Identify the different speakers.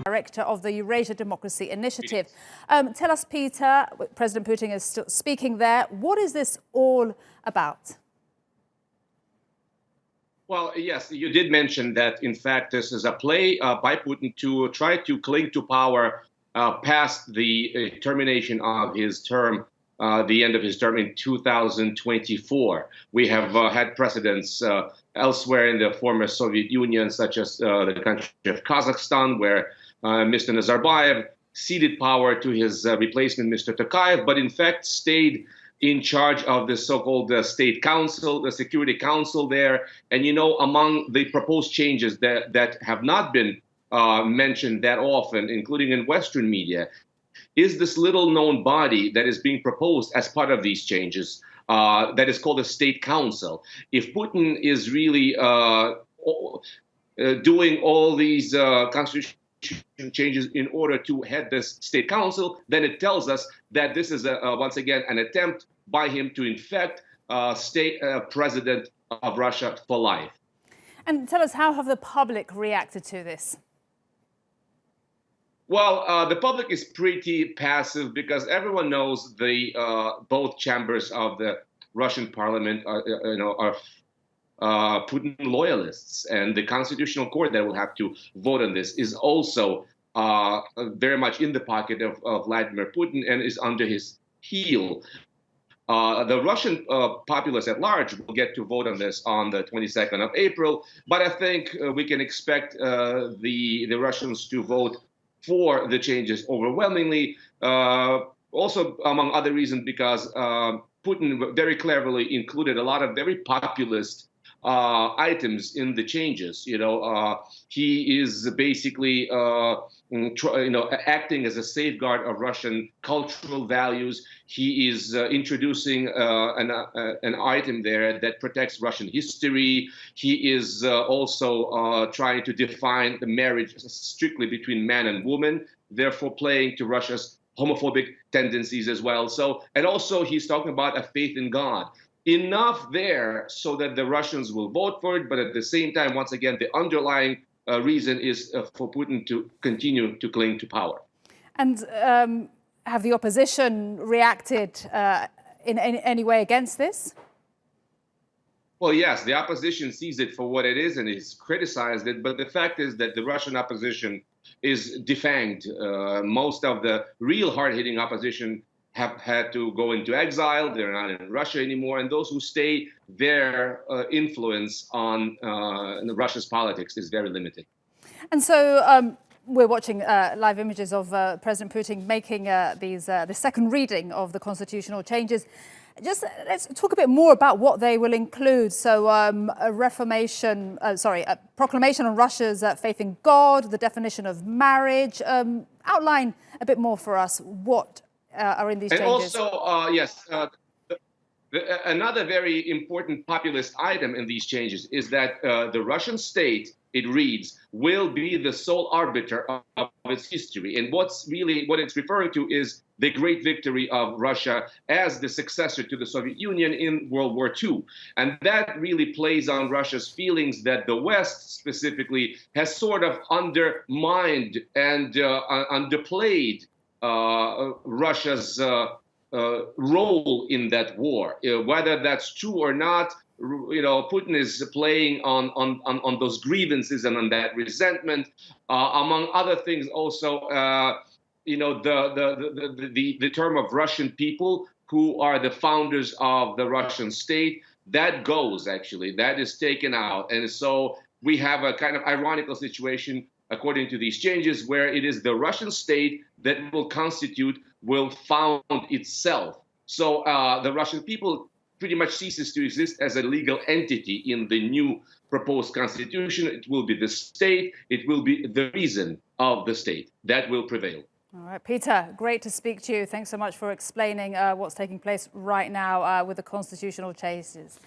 Speaker 1: director of the Eurasia Democracy Initiative. Tell us, Peter, President Putin is still speaking there. What is this all about?
Speaker 2: Well, yes, you did mention that, in fact, this is a play by Putin to try to cling to power past the termination of his term, the end of his term in 2024. We have had precedents elsewhere in the former Soviet Union, such as the country of Kazakhstan, where Mr. Nazarbayev ceded power to his replacement, Mr. Tokayev, but in fact stayed in charge of the so-called State Council, the Security Council there. And, you know, among the proposed changes that have not been mentioned that often, including in Western media, is this little-known body that is being proposed as part of these changes that is called the State Council. If Putin is really doing all these constitutional changes in order to head this State Council, then it tells us that this is, once again, an attempt by him to infect state president of Russia for life.
Speaker 1: And tell us, how have the public reacted to this?
Speaker 2: Well, the public is pretty passive because everyone knows the both chambers of the Russian parliament are Putin loyalists, and the Constitutional Court that will have to vote on this is also very much in the pocket of Vladimir Putin and is under his heel. The Russian populace at large will get to vote on this on the 22nd of April, but I think we can expect the Russians to vote for the changes overwhelmingly, also among other reasons because Putin very cleverly included a lot of very populist items in the changes. He is basically acting as a safeguard of Russian cultural values. He is introducing an item there that protects Russian history. He is also trying to define the marriage strictly between man and woman, therefore playing to Russia's homophobic tendencies as well. And also he's talking about a faith in God. Enough there so that the Russians will vote for it, but at the same time, once again, the underlying reason is for Putin to continue to cling to power. And
Speaker 1: have the opposition reacted in any way against this?
Speaker 2: Well, yes, the opposition sees it for what it is and has criticized it, but the fact is that the Russian opposition is defanged. Most of the real hard-hitting opposition have had to go into exile. They're not in Russia anymore. And those who stay, their influence on Russia's politics is very limited.
Speaker 1: And so we're watching live images of President Putin making the second reading of the constitutional changes. Just let's talk a bit more about what they will include. So a proclamation on Russia's faith in God, the definition of marriage. Outline a bit more for us what are in these changes.
Speaker 2: And also, yes, another very important populist item in these changes is that the Russian state, it reads, will be the sole arbiter of its history. And what it's referring to is the great victory of Russia as the successor to the Soviet Union in World War II. And that really plays on Russia's feelings that the West specifically has sort of undermined and underplayed Russia's role in that war. Whether that's true or not, Putin is playing on those grievances and on that resentment. Among other things, also, the term of Russian people, who are the founders of the Russian state, that goes, actually. That is taken out. And so we have a kind of ironical situation according to these changes, where it is the Russian state that will found itself. So the Russian people pretty much ceases to exist as a legal entity in the new proposed constitution. It will be the state, it will be the reason of the state that will prevail.
Speaker 1: All right, Peter, great to speak to you. Thanks so much for explaining what's taking place right now with the constitutional changes.